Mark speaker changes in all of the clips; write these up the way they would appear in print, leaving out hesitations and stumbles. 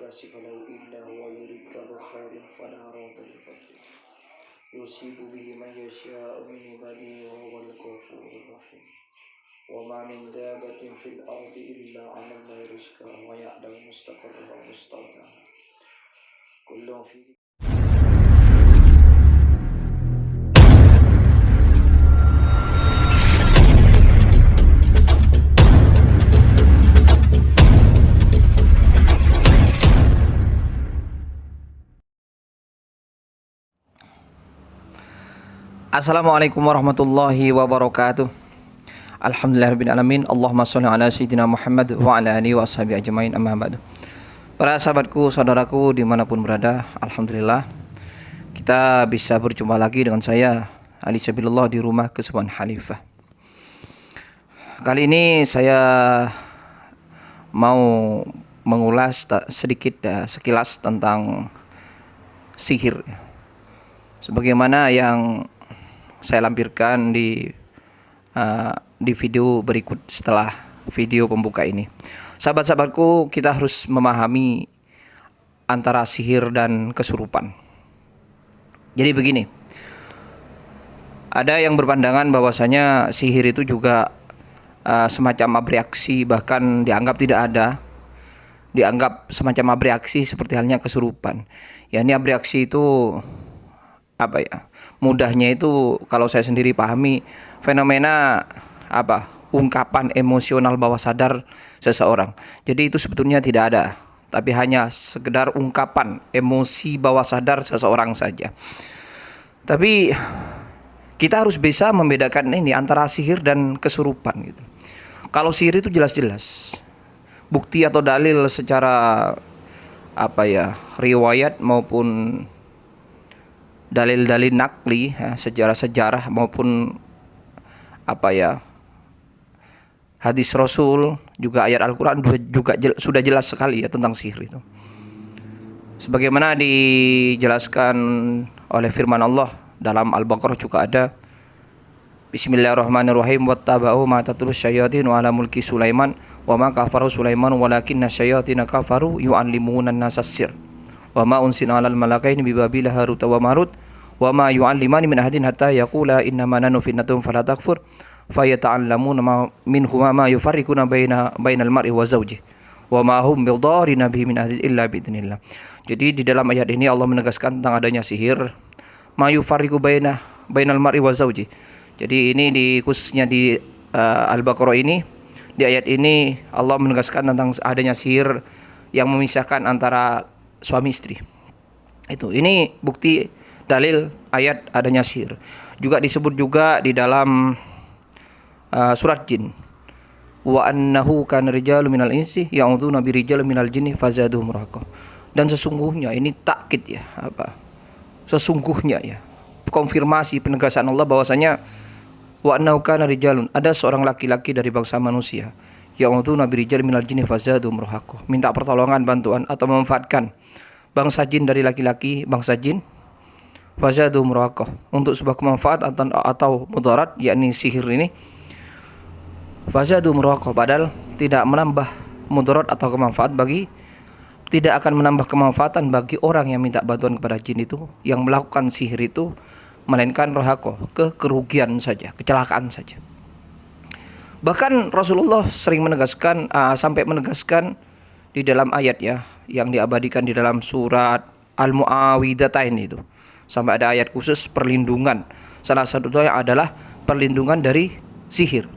Speaker 1: كاشف له إلا هو يردك بخير فلا راد لفضله يصيب به من يشاء من عباده وهو الغفور الرحيم وما من دابة في الأرض إلا على الله رزقها ويعلم مستقرها ومستودعها كل في
Speaker 2: Assalamualaikum warahmatullahi wabarakatuh. Alhamdulillahirrahmanirrahim. Allahumma sholli ala sayyidina Muhammad wa ala alihi wa ashabihi ajmain, amma ba'du. Para sahabatku, saudaraku dimanapun berada, alhamdulillah kita bisa berjumpa lagi dengan saya Ali Sabilullah di rumah Kesepuhan Khalifah. Kali ini saya mau mengulas sedikit sekilas tentang sihir, sebagaimana yang saya lampirkan di video berikut setelah video pembuka ini. Sahabat-sahabatku, kita harus memahami antara sihir dan kesurupan. Jadi begini, ada yang berpandangan bahwasanya sihir itu juga semacam abreaksi, bahkan dianggap tidak ada, dianggap semacam abreaksi seperti halnya kesurupan. Ya, ini abreaksi itu apa ya? Mudahnya itu kalau saya sendiri pahami fenomena ungkapan emosional bawah sadar seseorang. Jadi itu sebetulnya tidak ada, tapi hanya sekedar ungkapan emosi bawah sadar seseorang saja. Tapi kita harus bisa membedakan ini antara sihir dan kesurupan gitu. Kalau sihir itu jelas-jelas bukti atau dalil secara riwayat maupun dalil-dalil nakli, sejarah-sejarah maupun hadis Rasul, juga ayat Al-Quran juga sudah jelas sekali ya tentang sihir itu. Sebagaimana dijelaskan oleh firman Allah dalam Al-Baqarah juga ada, Bismillahirrahmanirrahim, wattaba'u ma tatlus syayatin ala mulki Sulaiman wa ma kafaru Sulaiman walakinna syayatina kafaru yu'allimuna an-nasa as-sir wa ma unsila 'alal malakaini bi Babila Harut wa Marut wa ma yu'allimani min ahadin hatta yaqula innama nahnu fitnatun fala takfur fayata'allamuna minhuma ma yufarriquna bainal mar'i wa zawjihi wa ma hum bidarrina bihi min ahadin illa biidznillah. Jadi di dalam ayat ini Allah menegaskan tentang adanya sihir, ma yufarriqu bainal mar'i wa zawjihi. Jadi ini khususnya di Al-Baqarah ini, di ayat ini Allah menegaskan tentang adanya sihir yang memisahkan antara suami istri. Ini bukti dalil ayat adanya sihir. Juga disebut juga di dalam surat Jin, wa annahu kana rijalun minal insi ya'udzuuna birijalin minal jinni fazaduhum rahaqa. Dan sesungguhnya ini takkid ya, sesungguhnya ya, konfirmasi penegasan Allah bahwasanya wa annahu kana rijalun, ada seorang laki-laki dari bangsa manusia, ya'udzuuna birijalin minal jinni fazaduhum rahaqa, minta pertolongan, bantuan atau memanfaatkan bangsa jin dari laki-laki bangsa jin, fazadum muraqah, untuk sebuah kemanfaat atau mudarat, yakni sihir ini, fazadum muraqah, padahal tidak menambah mudarat atau kemanfaat tidak akan menambah kemanfaatan bagi orang yang minta bantuan kepada jin itu, yang melakukan sihir itu, melainkan rohaqah, kerugian saja, kecelakaan saja. Bahkan Rasulullah sering menegaskan, sampai menegaskan di dalam ayat ya, yang diabadikan di dalam surat Al-Mu'awwidhatain itu, sampai ada ayat khusus perlindungan. Salah satunya adalah perlindungan dari sihir.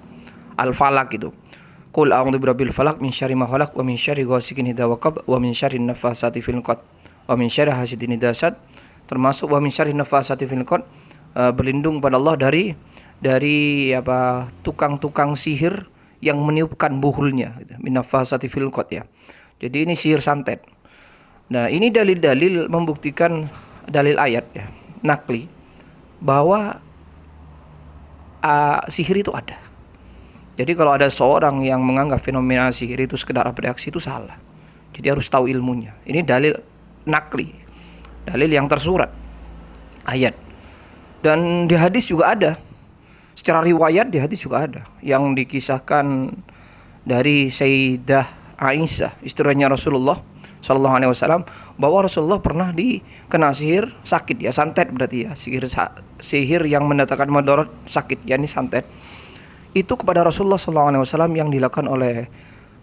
Speaker 2: Al-Falaq itu, Qul a'udzu birabbil falaq min syarri ma khalaq wa min syarri ghasiqin idza waqab wa min syarri naffasati fil 'uqad wa min syarri hasidin idza hasad, termasuk wa min syarri naffasati fil 'uqad, berlindung pada Allah dari tukang-tukang sihir yang meniupkan buhulnya gitu. Min naffasati fil 'uqad ya. Jadi ini sihir santet. Nah, ini dalil-dalil membuktikan dalil ayat ya, nakli, bahwa sihir itu ada. Jadi kalau ada seorang yang menganggap fenomena sihir itu sekedar reaksi, itu salah. Jadi harus tahu ilmunya. Ini dalil nakli, dalil yang tersurat, ayat. Dan di hadis juga ada. Secara riwayat di hadis juga ada yang dikisahkan dari Sayyidah Aisyah, istrinya Rasulullah Shallallahu Alaihi Wasallam bahwa Rasulullah pernah dikena sihir sakit ya, santet berarti ya, sihir yang mendatangkan mudarat sakit, yakni santet. Itu kepada Rasulullah Shallallahu Alaihi Wasallam yang dilakukan oleh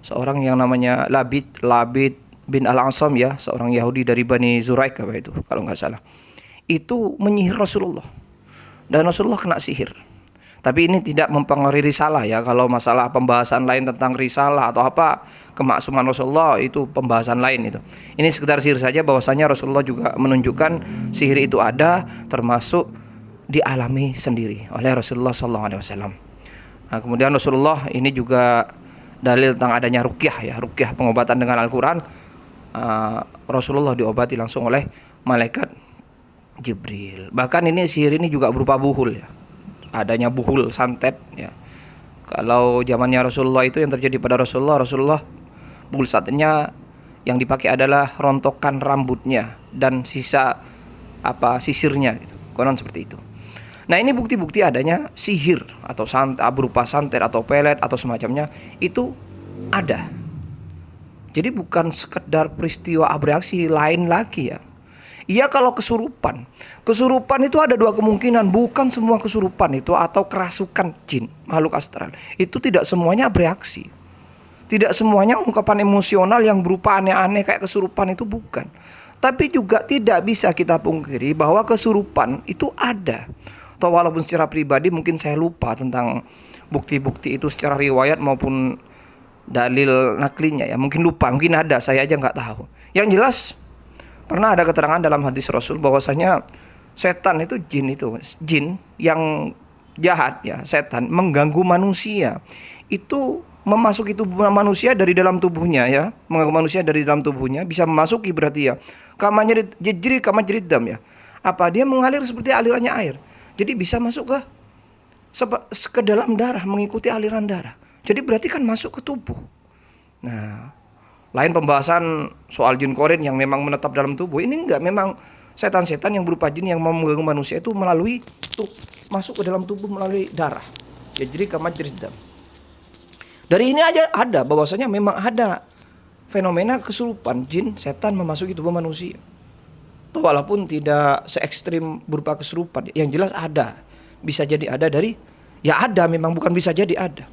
Speaker 2: seorang yang namanya Labid bin Al-Asam ya, seorang Yahudi dari Bani Zuraik apa itu kalau nggak salah. Itu menyihir Rasulullah dan Rasulullah kena sihir. Tapi ini tidak mempengaruhi risalah ya. Kalau masalah pembahasan lain tentang risalah atau apa, kemaksuman Rasulullah itu pembahasan lain itu. Ini sekedar sihir saja, bahwasanya Rasulullah juga menunjukkan sihir itu ada, termasuk dialami sendiri oleh Rasulullah SAW. Nah, kemudian Rasulullah ini juga dalil tentang adanya ruqyah ya, ruqyah pengobatan dengan Al-Quran. Rasulullah diobati langsung oleh malaikat Jibril. Bahkan ini sihir ini juga berupa buhul ya. Adanya buhul santet ya. Kalau zamannya Rasulullah itu yang terjadi pada Rasulullah buhul santetnya yang dipakai adalah rontokan rambutnya dan sisa sisirnya gitu. Konon seperti itu. Nah, ini bukti-bukti adanya sihir atau berupa santet atau pelet atau semacamnya itu ada. Jadi bukan sekedar peristiwa abreaksi lain lagi ya. Iya, kalau kesurupan itu ada dua kemungkinan. Bukan semua kesurupan itu atau kerasukan jin, makhluk astral, itu tidak semuanya bereaksi. Tidak semuanya ungkapan emosional yang berupa aneh-aneh kayak kesurupan, itu bukan. Tapi juga tidak bisa kita pungkiri bahwa kesurupan itu ada. Atau walaupun secara pribadi mungkin saya lupa tentang bukti-bukti itu secara riwayat maupun dalil naklinya ya. Mungkin lupa, mungkin ada, saya aja nggak tahu. Yang jelas pernah ada keterangan dalam hadis Rasul bahwasanya setan itu jin yang jahat ya, setan mengganggu manusia. Itu memasuki tubuh manusia dari dalam tubuhnya ya, mengganggu manusia dari dalam tubuhnya, bisa memasuki berarti ya. Kama jerit dam ya. Dia mengalir seperti alirannya air. Jadi bisa masuk ke dalam darah, mengikuti aliran darah. Jadi berarti kan masuk ke tubuh. Nah, lain pembahasan soal jin korin yang memang menetap dalam tubuh. Ini enggak, memang setan-setan yang berupa jin yang mau mengganggu manusia itu masuk ke dalam tubuh melalui darah. Ya, jadi kama jeridam. Dari ini aja ada bahwasanya memang ada fenomena kesurupan jin setan memasuki tubuh manusia. Walaupun tidak se ekstrim berupa kesurupan, yang jelas ada. Bisa jadi ada ada, memang bukan bisa jadi ada.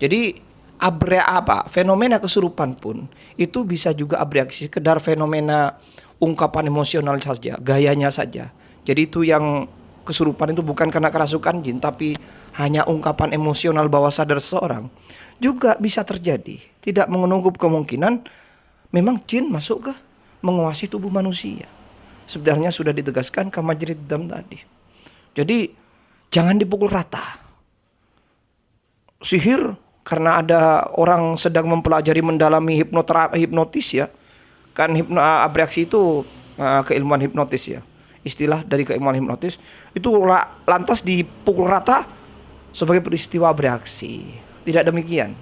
Speaker 2: Jadi fenomena kesurupan pun itu bisa juga abreaksi sekedar fenomena ungkapan emosional saja, gayanya saja. Jadi itu yang kesurupan itu bukan karena kerasukan jin, tapi hanya ungkapan emosional bawah sadar seseorang. Juga bisa terjadi, tidak menunggu kemungkinan memang jin masuk ke menguasai tubuh manusia. Sebenarnya sudah ditegaskan kama jerit dam tadi. Jadi jangan dipukul rata. Sihir karena ada orang sedang mempelajari mendalami hipnotis ya. Kan abreaksi itu keilmuan hipnotis ya. Istilah dari keilmuan hipnotis itu lantas dipukul rata sebagai peristiwa abreaksi. Tidak demikian.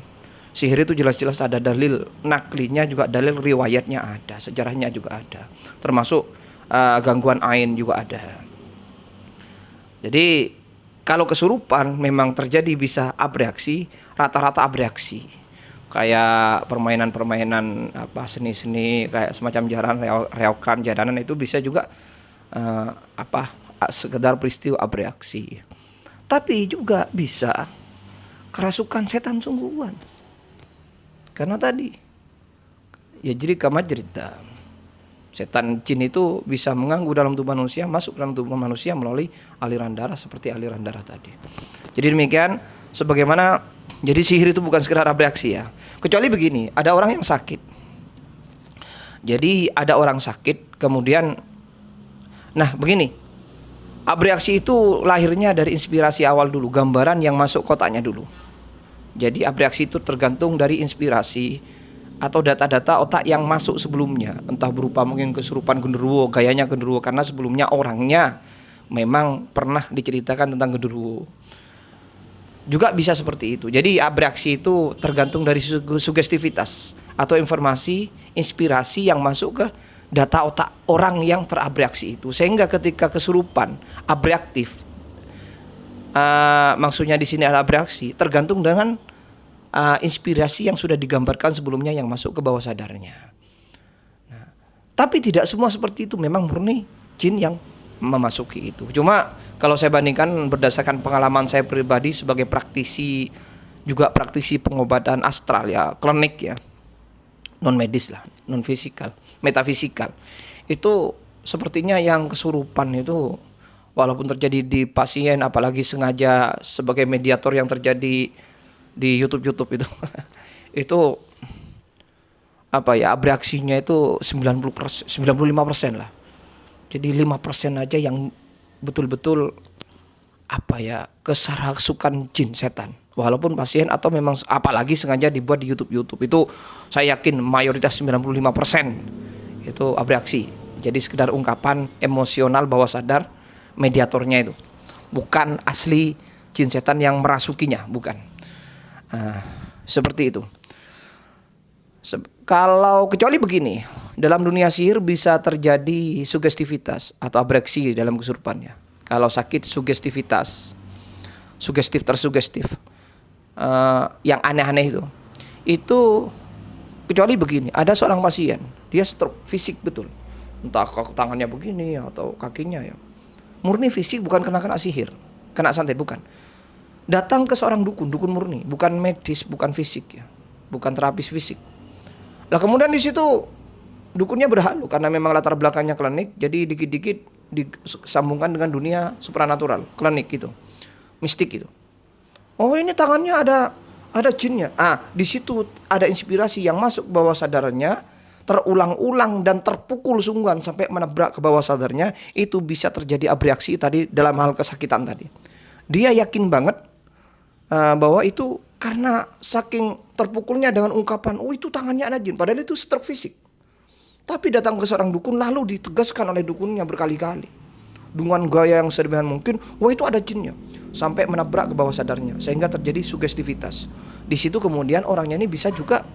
Speaker 2: Sihir itu jelas-jelas ada dalil naklinya, juga dalil riwayatnya ada, sejarahnya juga ada. Termasuk gangguan ain juga ada. Jadi kalau kesurupan memang terjadi bisa abreaksi, rata-rata abreaksi. Kayak permainan-permainan seni-seni kayak semacam reokan, jaranan itu bisa juga sekedar peristiwa abreaksi. Tapi juga bisa kerasukan setan sungguhan. Karena tadi ya jadi kama cerita setan jin itu bisa mengganggu dalam tubuh manusia, masuk dalam tubuh manusia melalui aliran darah seperti aliran darah tadi. Jadi demikian, sebagaimana jadi sihir itu bukan sekedar abreaksi ya. Kecuali begini, ada orang yang sakit. Jadi ada orang sakit, kemudian begini. Abreaksi itu lahirnya dari inspirasi awal dulu, gambaran yang masuk kotaknya dulu. Jadi abreaksi itu tergantung dari inspirasi atau data-data otak yang masuk sebelumnya, entah berupa mungkin kesurupan genderuwo, gayanya genderuwo karena sebelumnya orangnya memang pernah diceritakan tentang genderuwo. Juga bisa seperti itu. Jadi abreaksi itu tergantung dari sugestivitas atau informasi, inspirasi yang masuk ke data otak orang yang terabreaksi itu, sehingga ketika kesurupan abreaktif, maksudnya di sini ada abreaksi, tergantung dengan inspirasi yang sudah digambarkan sebelumnya yang masuk ke bawah sadarnya. Nah, Tapi tidak semua seperti itu, memang murni jin yang memasuki itu. Cuma kalau saya bandingkan berdasarkan pengalaman saya pribadi sebagai praktisi, juga praktisi pengobatan astral ya, klinik ya, non medis lah, non fisikal, metafisikal, itu sepertinya yang kesurupan itu walaupun terjadi di pasien, apalagi sengaja sebagai mediator yang terjadi di YouTube itu itu apa ya, abreaksinya itu 90%, 95% lah. Jadi 5% aja yang betul-betul apa ya, kesarasukan jin setan. Walaupun pasien atau memang apalagi sengaja dibuat di YouTube itu saya yakin mayoritas 95% itu abreaksi. Jadi sekedar ungkapan emosional bawah sadar mediatornya itu. Bukan asli jin setan yang merasukinya, bukan. Seperti itu. Kalau kecuali begini, dalam dunia sihir bisa terjadi sugestivitas atau abreaksi dalam kesurupannya. Kalau sakit sugestivitas, tersugestif, yang aneh-aneh itu kecuali begini, ada seorang pasien, dia stroke fisik betul, entah tangannya begini atau kakinya ya, murni fisik, bukan kena sihir, kena santet, bukan. Datang ke seorang dukun murni, bukan medis, bukan fisik ya, bukan terapis fisik. Lah kemudian di situ dukunnya berhalu karena memang latar belakangnya klinik, jadi dikit-dikit disambungkan dengan dunia supranatural, klinik gitu, mistik gitu. Oh ini tangannya ada jinnya. Di situ ada inspirasi yang masuk ke bawah sadarnya, terulang-ulang dan terpukul sungguhan sampai menabrak ke bawah sadarnya, itu bisa terjadi abreaksi tadi dalam hal kesakitan tadi. Dia yakin banget bahwa itu karena saking terpukulnya dengan ungkapan, oh itu tangannya ada jin, padahal itu stroke fisik. Tapi datang ke seorang dukun lalu ditegaskan oleh dukunnya berkali-kali dengan gaya yang sedemikian mungkin, wah itu ada jinnya, sampai menabrak ke bawah sadarnya sehingga terjadi sugestivitas. Di situ kemudian orangnya ini bisa juga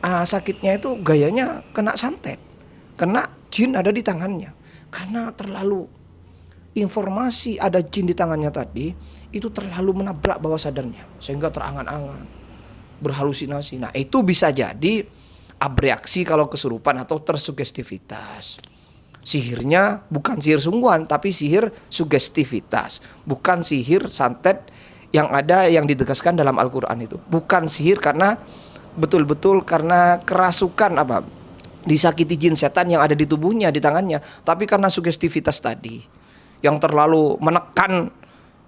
Speaker 2: sakitnya itu gayanya kena santet, kena jin ada di tangannya, karena terlalu informasi ada jin di tangannya tadi itu terlalu menabrak bawah sadarnya sehingga terangan-angan, berhalusinasi. Nah itu bisa jadi abreaksi kalau kesurupan atau tersugestivitas. Sihirnya bukan sihir sungguhan tapi sihir sugestivitas, bukan sihir santet yang ada yang ditegaskan dalam Al-Quran itu. Bukan sihir karena betul-betul karena kerasukan apa, disakiti jin setan yang ada di tubuhnya, di tangannya, tapi karena sugestivitas tadi yang terlalu menekan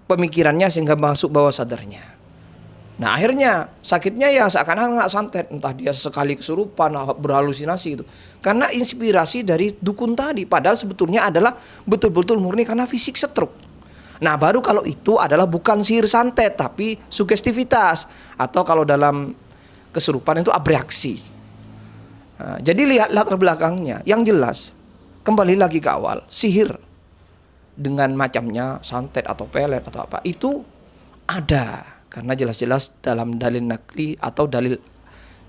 Speaker 2: pemikirannya sehingga masuk bawah sadarnya. Nah akhirnya sakitnya ya seakan-akan kena santet, entah dia sekali kesurupan, berhalusinasi itu, karena inspirasi dari dukun tadi, padahal sebetulnya adalah betul-betul murni karena fisik stroke. Nah baru kalau itu adalah bukan sihir santet tapi sugestivitas, atau kalau dalam kesurupan itu abreaksi. Nah, jadi lihat latar belakangnya. Yang jelas kembali lagi ke awal, sihir dengan macamnya santet atau pelet atau apa itu ada, karena jelas-jelas dalam dalil nakli atau dalil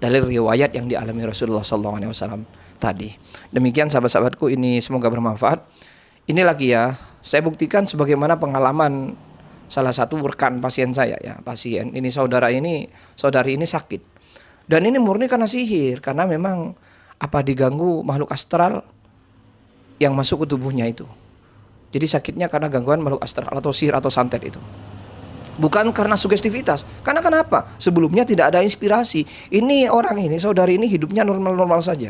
Speaker 2: riwayat yang dialami Rasulullah SAW tadi. Demikian sahabat-sahabatku, ini semoga bermanfaat. Ini lagi ya, saya buktikan sebagaimana pengalaman salah satu rekan pasien saya ya, pasien ini saudari ini sakit, dan ini murni karena sihir, karena memang apa diganggu makhluk astral yang masuk ke tubuhnya itu. Jadi sakitnya karena gangguan makhluk astral atau sihir atau santet itu. Bukan karena sugestivitas. Karena kenapa? Sebelumnya tidak ada inspirasi. Ini orang ini, saudari ini hidupnya normal-normal saja.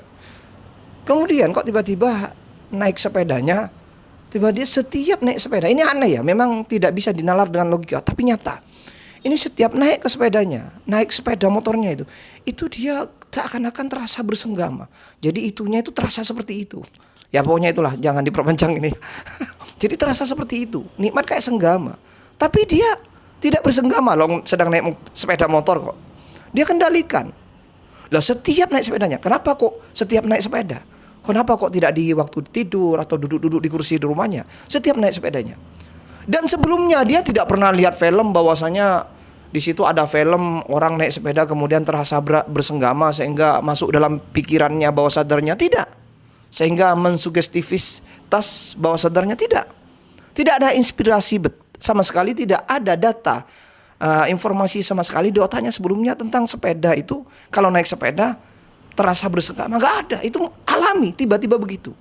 Speaker 2: Kemudian kok tiba-tiba naik sepedanya, tiba-tiba setiap naik sepeda. Ini aneh ya, memang tidak bisa dinalar dengan logika, tapi nyata. Ini setiap naik ke sepedanya, naik sepeda motornya itu dia seakan-akan terasa bersenggama. Jadi itunya itu terasa seperti itu. Ya pokoknya itulah, jangan diperpanjang ini. Jadi terasa seperti itu, nikmat kayak senggama. Tapi dia tidak bersenggama loh, sedang naik sepeda motor kok. Dia kendalikan. Lah setiap naik sepedanya, kenapa kok setiap naik sepeda? Kenapa kok tidak di waktu tidur atau duduk-duduk di kursi di rumahnya? Setiap naik sepedanya. Dan sebelumnya dia tidak pernah lihat film bahwasanya di situ ada film orang naik sepeda kemudian terasa bersenggama sehingga masuk dalam pikirannya bawah sadarnya, tidak. Sehingga mensugestivitas bawah sadarnya, tidak ada inspirasi sama sekali, tidak ada data informasi sama sekali di otaknya sebelumnya tentang sepeda itu. Kalau naik sepeda terasa bersenggama, nggak ada, itu alami. alami, tiba-tiba begitu.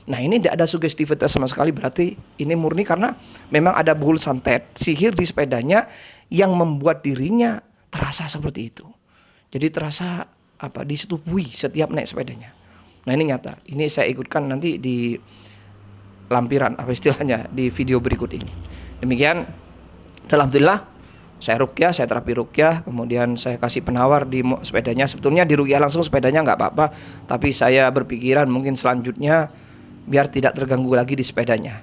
Speaker 2: Nah ini tidak ada sugestivitas sama sekali, berarti ini murni karena memang ada buhul santet, sihir di sepedanya yang membuat dirinya terasa seperti itu. Jadi terasa disetubui setiap naik sepedanya. Nah ini nyata, ini saya ikutkan nanti di lampiran istilahnya di video berikut ini. Demikian, alhamdulillah saya ruqyah, saya terapi ruqyah, kemudian saya kasih penawar di sepedanya. Sebetulnya di ruqyah langsung sepedanya nggak apa-apa, tapi saya berpikiran mungkin selanjutnya biar tidak terganggu lagi di sepedanya.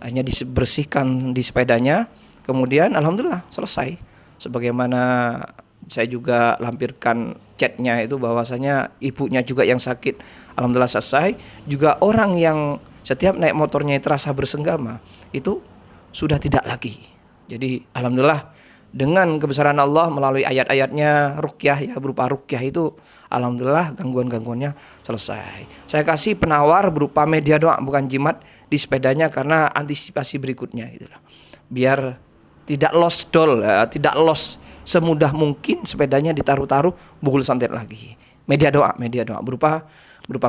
Speaker 2: Hanya dibersihkan di sepedanya, kemudian alhamdulillah selesai. Sebagaimana saya juga lampirkan chatnya itu bahwasanya ibunya juga yang sakit, alhamdulillah selesai. Juga orang yang setiap naik motornya terasa bersenggama itu sudah tidak lagi. Jadi alhamdulillah dengan kebesaran Allah melalui ayat-ayatnya ruqyah ya, berupa ruqyah itu alhamdulillah gangguan-gangguannya selesai. Saya kasih penawar berupa media doa bukan jimat di sepedanya karena antisipasi berikutnya gitu loh. Biar tidak lost doll ya, tidak lost semudah mungkin sepedanya ditaruh-taruh buhul santet lagi. Media doa berupa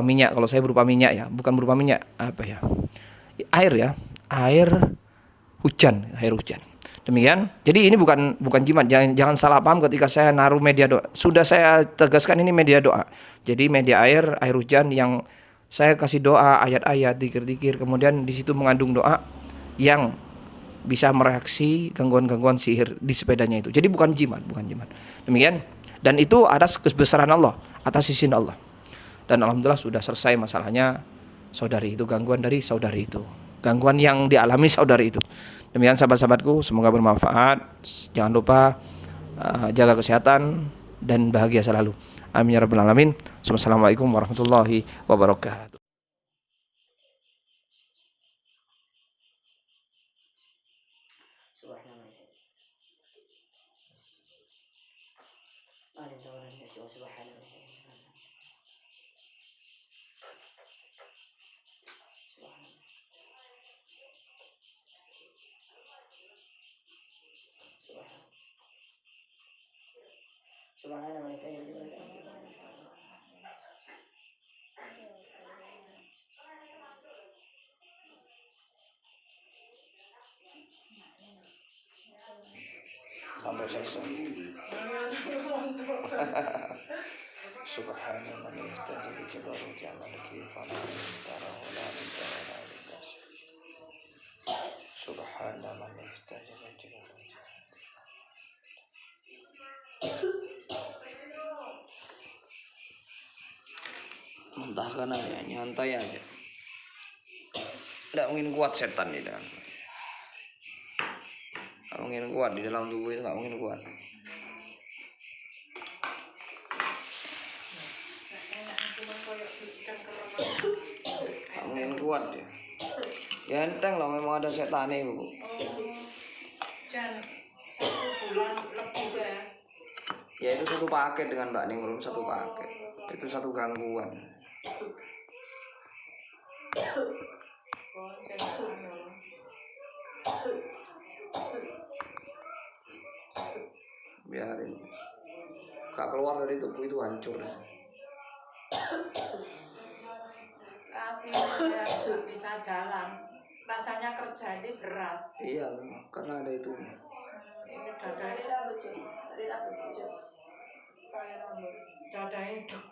Speaker 2: minyak. Kalau saya berupa minyak ya, bukan berupa minyak air ya, air hujan. Demikian. Jadi ini bukan jimat. Jangan salah paham ketika saya naruh media doa. Sudah saya tegaskan ini media doa. Jadi media air hujan yang saya kasih doa, ayat-ayat, dzikir-dzikir, kemudian di situ mengandung doa yang bisa mereaksi gangguan-gangguan sihir di sepedanya itu. Jadi bukan jimat. Demikian. Dan itu atas kebesaran Allah, atas izin Allah. Dan alhamdulillah sudah selesai masalahnya saudari itu, gangguan dari saudari itu. Gangguan yang dialami saudari itu. Demikian sahabat-sahabatku, semoga bermanfaat. Jangan lupa jaga kesehatan dan bahagia selalu. Amin ya rabbal alamin. Wassalamualaikum warahmatullahi wabarakatuh. Sampai selesai. Subhanallah man yahtaji bi jabaruti amaliki fala tarahu la tara linnas. Subhanallah man yahtaji bi jabaruti. Entahkan aja, nyantai aja. Tidak mungkin kuat setan di dalam. Tidak mungkin kuat di dalam tubuh itu, tidak mungkin kuat. Tidak mungkin kuat ya. Ya enteng loh, memang ada setan itu. Ya itu satu paket dengan Mbak Ningrum, satu paket. Itu satu gangguan. Biarin. Gak keluar dari tubuh itu hancur.
Speaker 3: Kaki saya nggak bisa jalan, rasanya kerja ini berat.
Speaker 2: Iya, karena ada itu.
Speaker 3: Ini dadanya duk.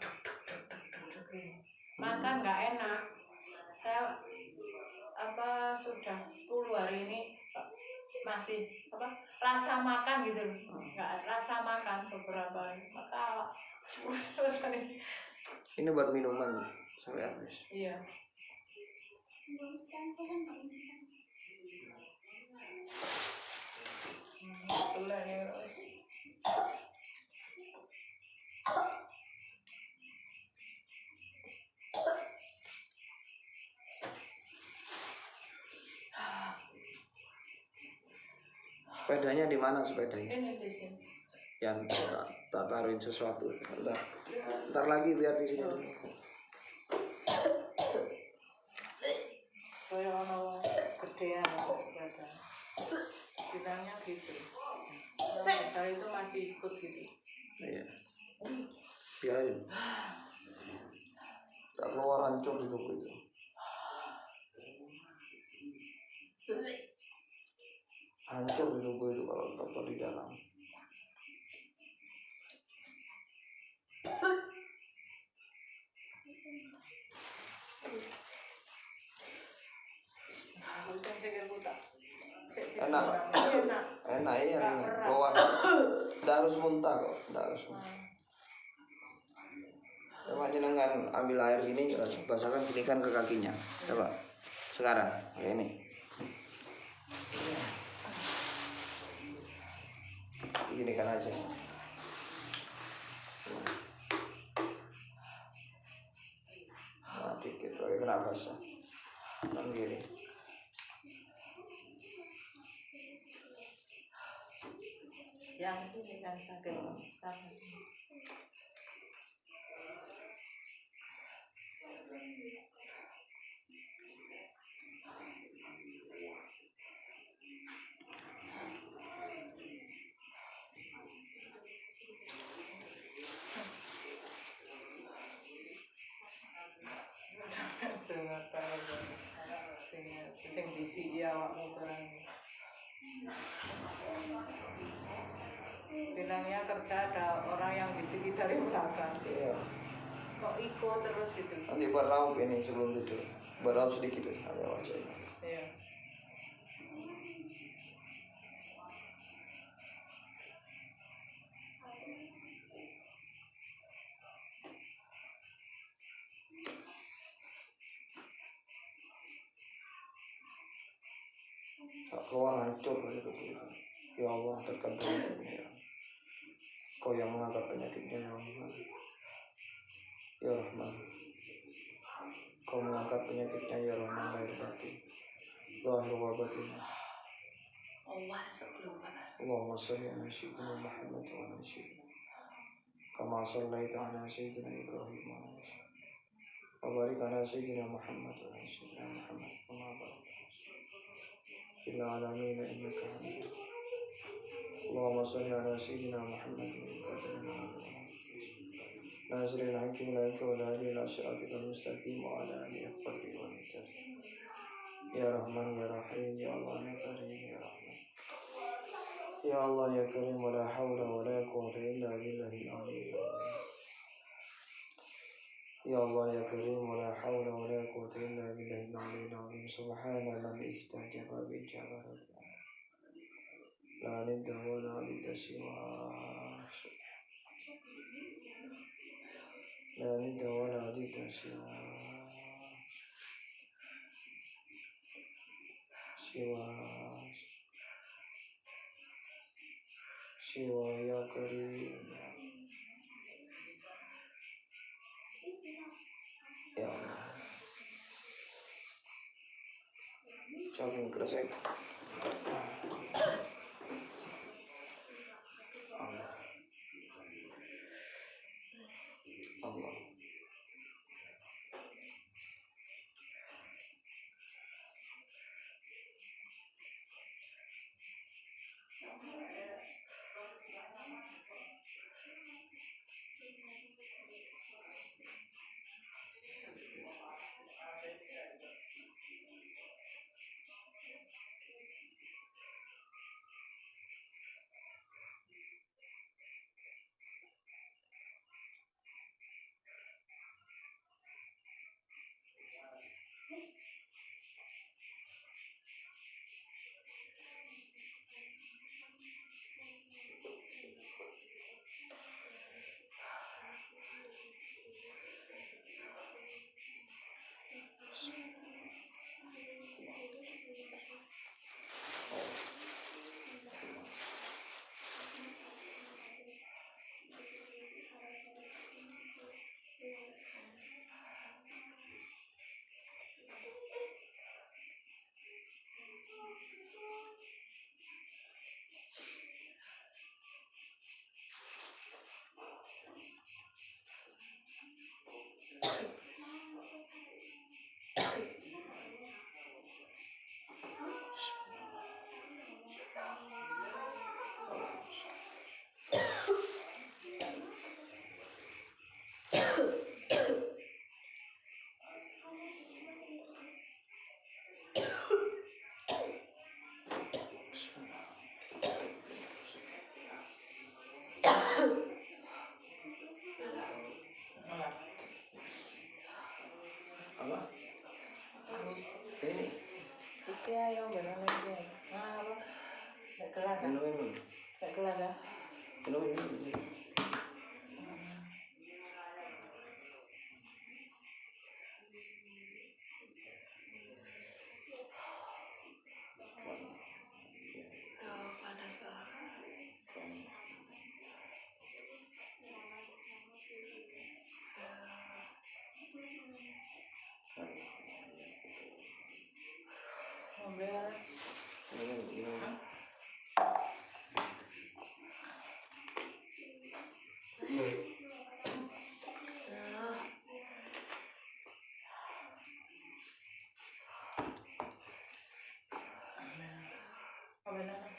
Speaker 3: Makan nggak enak. Saya sudah 10 hari ini masih rasa makan gitu, nggak rasa makan beberapa hari. Maka
Speaker 2: ini buat minuman sampai habis.
Speaker 3: Iya.
Speaker 2: Sepedanya di mana sepedanya?
Speaker 3: Ini di sini.
Speaker 2: Yang tak taruhin sesuatu. Ntar lagi biar di sini.
Speaker 3: Saya orang gedean sepeda. Bilangnya gitu. Saya itu masih ikut gitu.
Speaker 2: Iya. Biarin. Tak keluar hancur.
Speaker 1: hancur di tubuh itu. Hancur di tubuh itu kalau dokter di dalam. Enak, enak ya, bawaan. Tidak harus muntah kok, tidak harus muntah. Coba jenengan ambil air gini, basahkan ginikan ke kakinya. Coba, sekarang, kayak ini. Ginikan aja. Nah, dikit pakai kena basah. Kan gini.
Speaker 3: Yang ini kan sakit. Sing disiki awakmu barang. Bilangnya kerja ada orang yang disiki dari belakang.
Speaker 1: Iya.
Speaker 3: Kok ikut terus gitu.
Speaker 1: Nanti berraup ini sebelum tidur. Berraup sedikit ya, ada wajahnya.
Speaker 3: Iya.
Speaker 1: Tak keluar hancur dari tubuh itu. Ya Allah, terkait penyakitnya ya. Kau yang mengangkat penyakitnya ya Allah. Ya Rahman. Kau mengangkat penyakitnya ya Rahman lahir batin. Zahir wa batin. Allahumma salli ala sayyidina Muhammad wa ala sayyidina. Kama sallaita ala sayyidina Ibrahim wa ala sayyidina. Wa barik ala sayyidina Muhammad wa ala sayyidina Muhammad. Kama barakta ila alamin innaka hamidun. Allahumma salli ala sayyidina Muhammad wa ala ناصر الحق والحق والهادي إلى صراطك المستقيم وعلى آله قدره ومقداره. يا رحمن يا رحيم يا الله يا كريم يا رحمن يا الله يا كريم ولا حول ولا قوة إلا بالله العلي العظيم. يا الله يا كريم ولا حول ولا قوة إلا بالله العلي العظيم. سبحان من احتجب بالجبروت لا ند ولا ند سواه. لا ند ولا ند سوى يا كريم يا الله. Jangan kerasa. Allah. Allah. Apa?
Speaker 3: Agustus.
Speaker 1: Ini.
Speaker 3: Iki ayo bener lagi. Nah, apa? Gak kelas kan?
Speaker 1: Minum.
Speaker 3: Gak kelas kan?
Speaker 1: Minum.
Speaker 3: Oh, panas banget. Mobil.
Speaker 1: Minum.
Speaker 3: Mobil apa?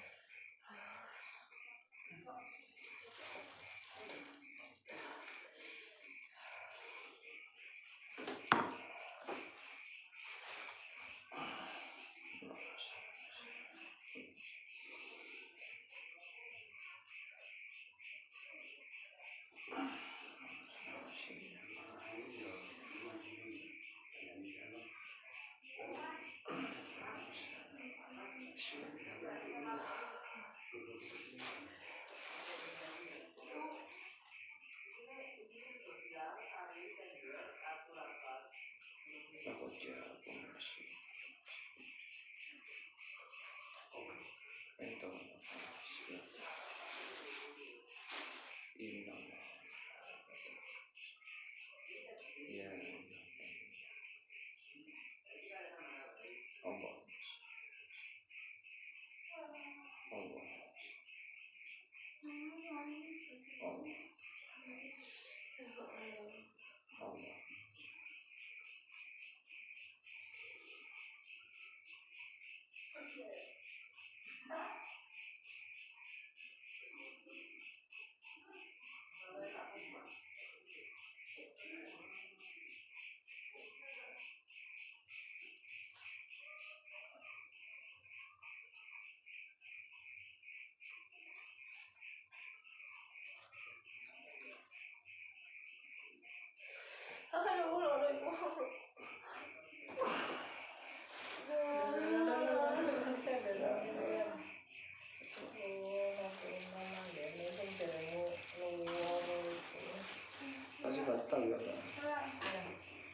Speaker 1: Masih batal ya Pak?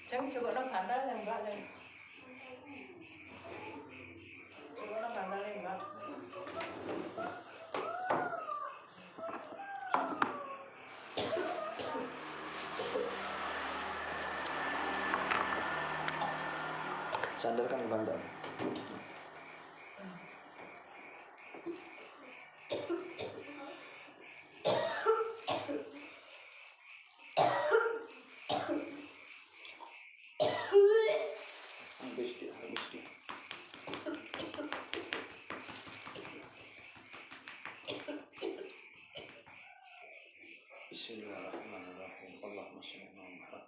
Speaker 3: Jangan cukup nak bantal yang enggak deh. Cukup nak bantal yang enggak.
Speaker 1: Sandarkan bantal. Habis dia. Bismillahirrahmanirrahim. Allahumma shalli ala Muhammad.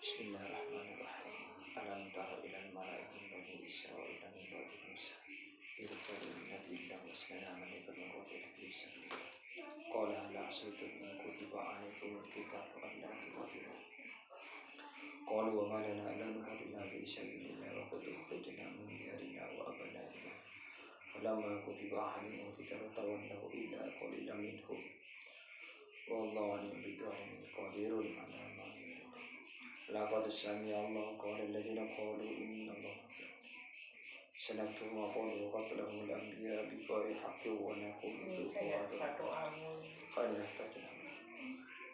Speaker 1: Bismillahirrahmanirrahim. Alam tara ilal mala'i min bani Israil min ba'di Musa. إذ قالوا لنبي الله وسلام عليكم ورحمة الله. قال هل عصيتم إن كتب عليكم القتال ألا تقاتلوا؟ قالوا وما لنا ألا نقاتل في سبيل الله وقد أخرجنا من ديارنا وأبنائنا فلما كتب عليهم القتال تولوا إلا قليلا منهم والله عليم بالظالمين قدير على ما يشاء. لقد سمع الله قول الذين قالوا إن الله سنكتب ما قالوا وقتلهم الأنبياء بغير حق ونقول ذوقوا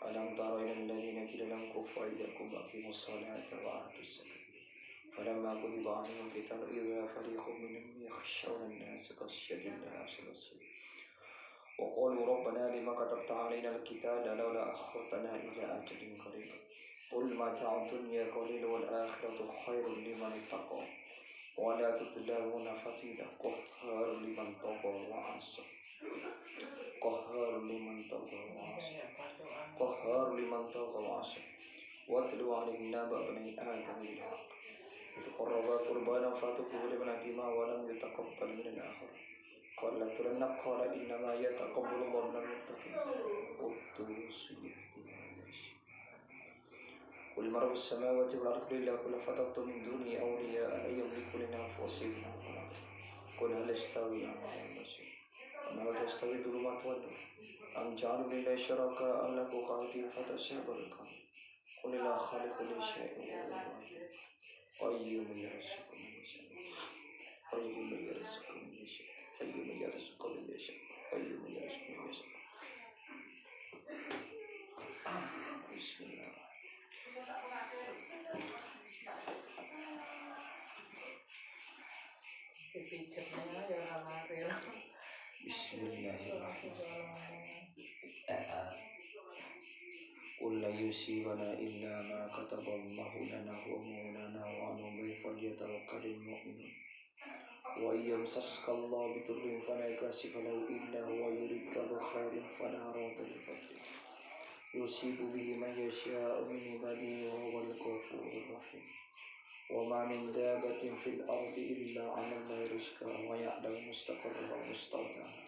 Speaker 1: ألم تر إلى الذين قيل لهم كفوا أيديكم وأقيموا الصلاة وآتوا الزكاة فلما كتب عليهم القتال إذا فريق منهم يخشون الناس خشية الله وقالوا ربنا لما كتبت علينا القتال لولا أخرتنا إلى أجل قريب قل متاع الدنيا قليل والآخرة خير لمن اتقى ولا تظلمون فتيلا قهار لمن من نبأ بني آدم بالحق إذ قربا قربانا فتقبل من أحدهما ولم يتقبل من الآخر قال لأقتلنك قال إنما يتقبل الله من المتقين قدوس قل من رب السماوات والأرض لله قل فتقتل من دونه أولياء لا يملك لنا أنفسهم قل هل يستوي الأعمى والبصير ما تستوي الظلمات والنور أم جعلوا لله شركاء أم له قادر فتشابه القول قل لا خالق كل شيء قيوم يرزق من يشاء قيوم يرزق من يشاء قيوم يرزق من يشاء قيوم يرزق من يشاء بسم الله Bismillahirrahmanirrahim. قل لا يصيبنا إلا ما كتب الله لنا هو مولانا وعلى الله فليتوكل المؤمنون وإن يمسسك الله بضر فلا كاشف له إلا هو يردك بخير فلا راد لفضله يصيب به من يشاء من عباده وهو الغفور الرحيم وما من دابة في الأرض إلا على الله رزقها ويعلم مستقرها ومستودعها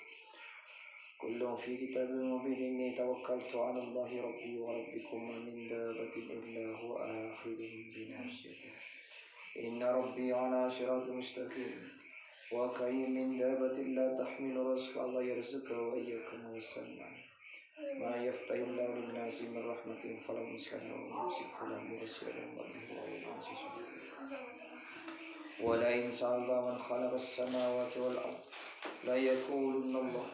Speaker 1: كل في كتاب مبين إني توكلت على الله ربي وربكم ما من دابة إلا هو آخذ بناصيته إن ربي على صراط مستقيم وكأي من دابة لا تحمل رزقها الله يرزقها وإياكم والسلام ما يفتح الله للناس من رحمة فلا ممسك له ومن يمسك فلا مرسل له وهو العزيز ولئن سأل من خلق السماوات والأرض لا يقولن الله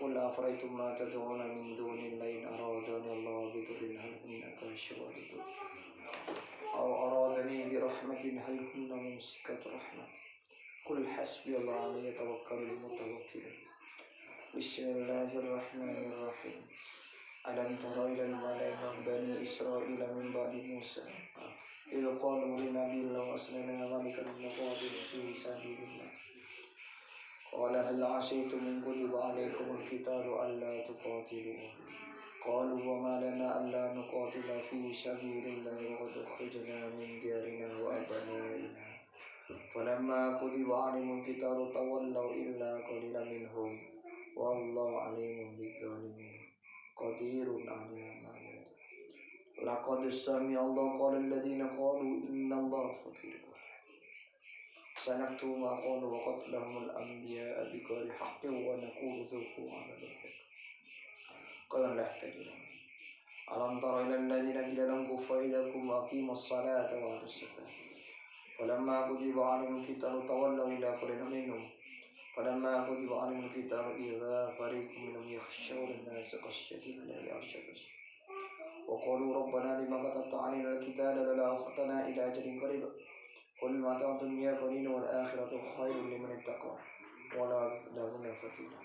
Speaker 1: قل أفرأيتم ما تدعون من دون الله إن أرادني الله بضر هل هن كاشفات الضر أو أرادني برحمة هل هن ممسكات رحمة قل حسبي الله عليه يتوكل المتوكلون بسم الله الرحمن الرحيم ألم تر إلى الملأ من بني إسرائيل من بعد موسى إذ قالوا لنبي الله أسلنا ملكا نقاتل في سبيل الله قال هل عصيتم إن كتب عليكم القتال ألا تقاتلوا قالوا وما لنا ألا نقاتل في سبيل الله وقد أخرجنا من ديارنا وأبنائنا فلما كتب عليهم القتال تولوا إلا قليلا منهم والله عليم بالظالمين قدير على ما يشاء لقد سمع الله قول الذين قالوا إن الله فقير سنكتب ما قالوا وقتلهم الأنبياء بغير حق ونقول ذوقوا عذاب الحريق قال لا يحتاجون ألم تر إلى الذين قيل لهم كفوا إيديكم وأقيموا الصلاة وآتوا الزكاة فلما كتب عليهم القتال تولوا إلا قليلا منهم فلما كتب عليهم القتال إذا فريق منهم يخشون الناس خشية الله أشد وقالوا ربنا لما كتبت علينا القتال لولا أخرتنا إلى أجل قريب قل متاع الدنيا قليل والآخرة خير لمن اتقى ولا تظلمون فتيلا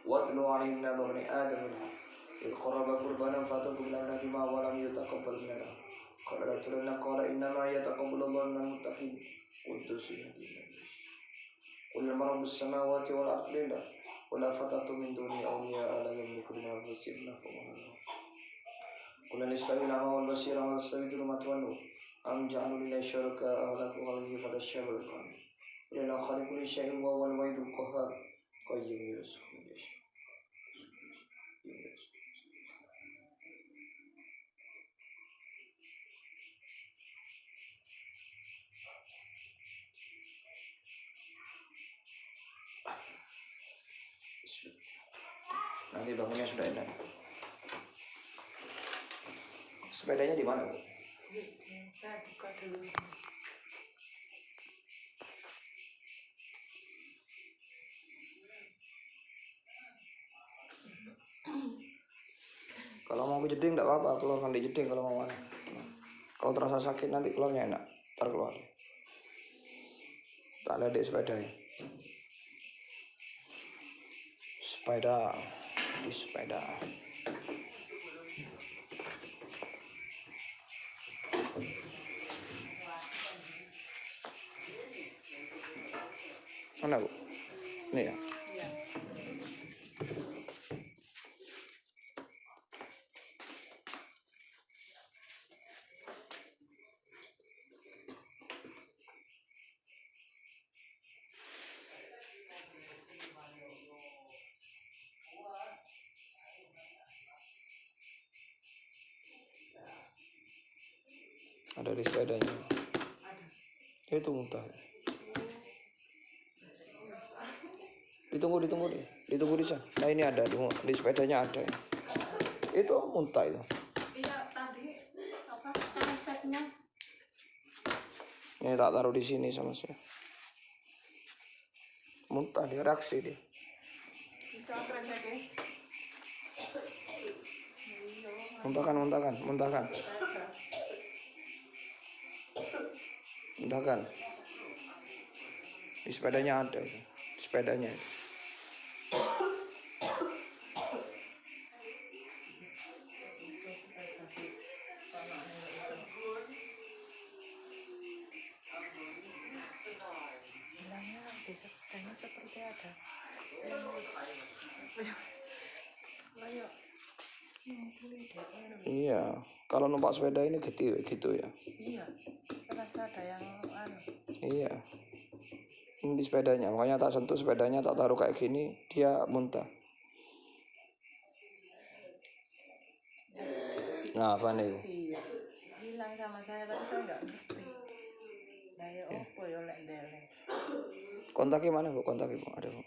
Speaker 1: واتل عليهم نبأ بني آدم بالحق إذ قربا قربانا فتقبل من أحدهما ولم يتقبل من الآخر قال لأقتلنك قال إنما يتقبل الله من المتقين قدوس قل من رب السماوات والأرض لله ولا فتقتل من دونه أولياء لا يملك لنا أنفسهم نفعا قل هل يستوي الأعمى والبصير أم تستوي الظلمات والنور أم جعلوا لله شركاء أم له قادر فتشابه القول قل لا خالق كل شيء وهو الواحد القهار قيوم يرزق من يشاء Nanti bangunnya sudah enak. Sepedanya di mana, Bu?
Speaker 3: Saya buka dulu.
Speaker 1: Kalau mau kejeding enggak apa-apa, keluarkan di jeding kalau mau. Kalau terasa sakit nanti keluarnya enak, ntar keluar. Tak ada di sepeda ya. Sepeda. Mana, Bu? Ini ya. Dari sepedanya. Itu muntah. Ditunggu deh. Ditunggu di sana. Nah ini ada di sepedanya ada ya. Itu muntah itu.
Speaker 3: Iya tadi apa resepnya?
Speaker 1: Ini tak taruh di sini sama saya. Muntah dia, reaksi dia.
Speaker 3: Bisa resepnya?
Speaker 1: Muntahkan. Di sepedanya ada itu. Di sepedanya itu.
Speaker 3: Bilangnya sepedanya seperti ada. Ayo.
Speaker 1: Iya, kalau numpak sepeda ini gitu ya.
Speaker 3: Iya, terasa ada yang
Speaker 1: Iya. Ini di sepedanya, makanya tak sentuh sepedanya, tak taruh kayak gini, dia muntah. Nah, apa nih?
Speaker 3: Iya. Bilang sama saya tapi saya nggak ngerti. Nah ya opo ya lek dele.
Speaker 1: Kontaknya mana bu? Kontaknya bu, ada bu.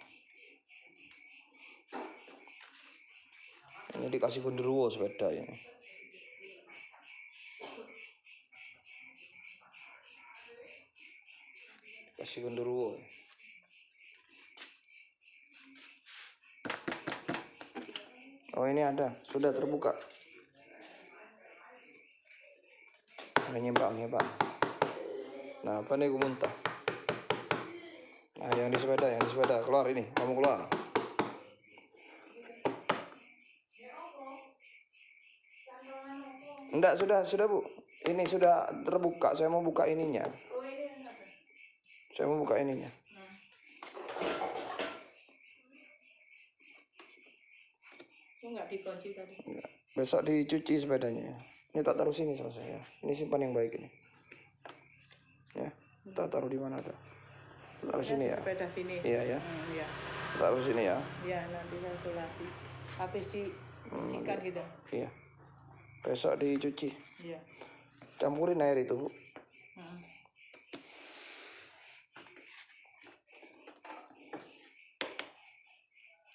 Speaker 1: Ini dikasih genderuwo sepeda ini. Kasih genderuwo. Oh ini ada, sudah terbuka. Ada nyembak. Nah apa nih gue muntah. Nah yang di sepeda keluar ini, kamu keluar. Enggak, sudah bu. Ini sudah terbuka, saya mau buka ininya. Saya mau buka ininya.
Speaker 3: Enggak dikunci tadi.
Speaker 1: Besok dicuci sepedanya. Ini tak taruh sini sama saya. Ini simpan yang baik ini. Ya, tak taruh di mana tuh? Taruh sini ya.
Speaker 3: Sepeda sini.
Speaker 1: Iya ya.
Speaker 3: Iya.
Speaker 1: Taruh sini ya.
Speaker 3: Iya, nanti saya isolasi. Habis dibersihkan gitu.
Speaker 1: Iya. Besok dicuci.
Speaker 3: Iya.
Speaker 1: Campurin air itu, Bu.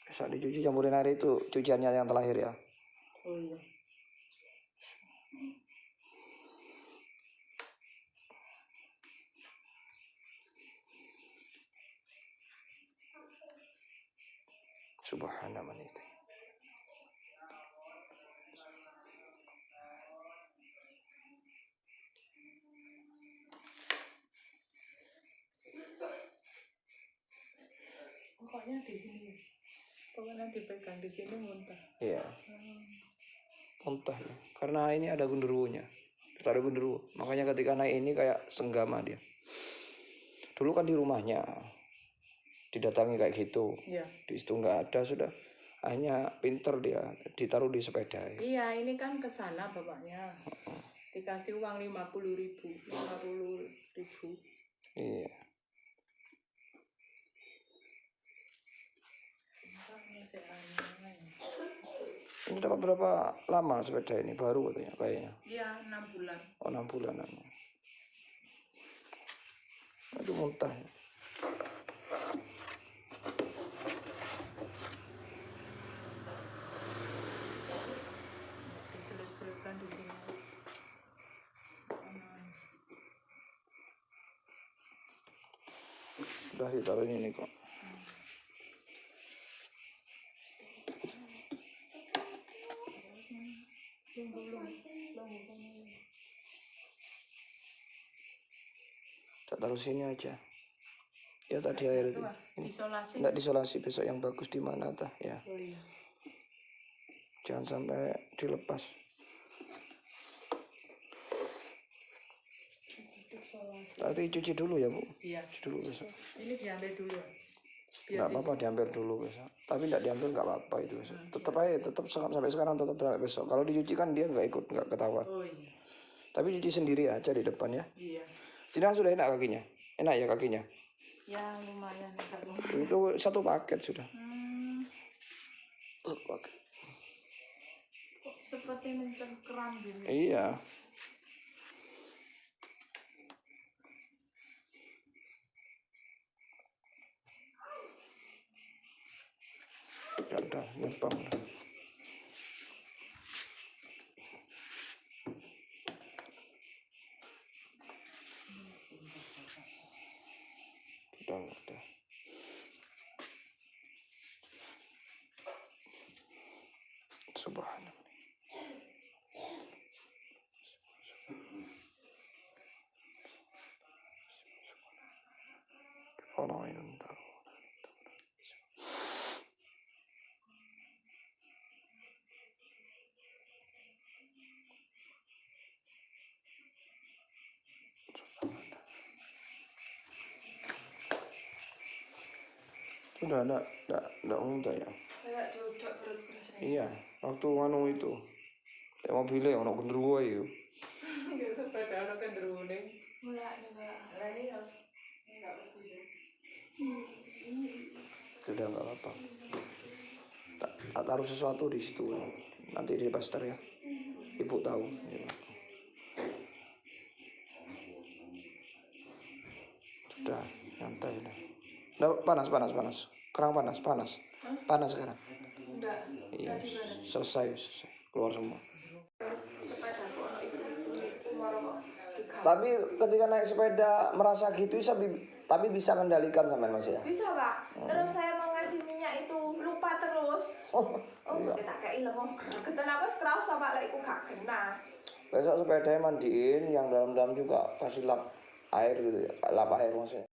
Speaker 1: Besok dicuci, campurin air itu cuciannya yang terakhir ya.
Speaker 3: Oh iya.
Speaker 1: Subhana man itu.
Speaker 3: Pokoknya di sini. Pokoknya dipegang di sini muntah.
Speaker 1: Iya. Muntah ya. Karena ini ada genderuwonya. Ada genderuwo. Makanya ketika naik ini kayak senggama dia. Dulu kan di rumahnya didatangi kayak gitu.
Speaker 3: Iya.
Speaker 1: Di situ nggak ada sudah. Hanya pinter dia ditaruh di sepeda.
Speaker 3: Iya, ini kan ke sana bapaknya. Dikasih uang 50.000.
Speaker 1: Iya. Ini dapat berapa lama sepeda ini? Baru katanya kayaknya.
Speaker 3: Iya, 6 bulan.
Speaker 1: Oh 6 bulanan. Itu muntah.
Speaker 3: Diselip-selipkan di sini.
Speaker 1: Sudah ditaruh ini kok. Kita taruh sini aja. Ya tadi air itu.
Speaker 3: Isolasi.
Speaker 1: Enggak disolasi, besok yang bagus di mana tah ya.
Speaker 3: Oh iya.
Speaker 1: Jangan sampai dilepas. Tapi cuci dulu ya Bu.
Speaker 3: Iya.
Speaker 1: Cuci dulu besok.
Speaker 3: Ini diambil dulu.
Speaker 1: Enggak apa-apa diambil dulu besok. Tapi enggak diambil enggak apa-apa itu besok. Tetap aja, tetap sampai sekarang tetap sampai besok. Kalau dicuci kan dia enggak ikut, enggak ketahuan.
Speaker 3: Oh iya.
Speaker 1: Tapi cuci sendiri aja di depan ya.
Speaker 3: Iya.
Speaker 1: Tidak sudah enak kakinya. Enak ya kakinya.
Speaker 3: Ya lumayan.
Speaker 1: Itu satu paket sudah. Satu paket.
Speaker 3: Kok seperti mencengkeram gitu.
Speaker 1: Iya. Udah, nyempang. Udah. Subhanallah. Allah yang tahu. Sudah enggak muntah ya.
Speaker 3: Kayak duduk perut-perut.
Speaker 1: Iya, waktu anu itu. Mobilnya ono genderuwo itu.
Speaker 3: Nggak sepeda ono kendrune. Mulai nih, Mbak. Lah iya. Enggak begitu.
Speaker 1: Sudah enggak apa-apa. Tak taruh sesuatu di situ. Nanti di pastor ya. Ibu tahu. Ya. Sudah, santai lah. Nggak, panas. Kerang panas. Panas sekarang.
Speaker 3: Udah.
Speaker 1: Iya, selesai. Keluar semua.
Speaker 3: Terus sepeda kok ono itu umur kok.
Speaker 1: Tapi ketika naik sepeda merasa gitu tapi bisa kendalikan sampean Mas ya.
Speaker 3: Bisa, Pak. Terus saya mau ngasih minyak itu lupa terus. Oh,
Speaker 1: iya.
Speaker 3: kita kayak ilmu. Geten aku kerasa Pak lek iku gak kena.
Speaker 1: Besok sepedanya mandiin, yang dalam-dalam juga kasih lap air gitu ya, lap air maksudnya.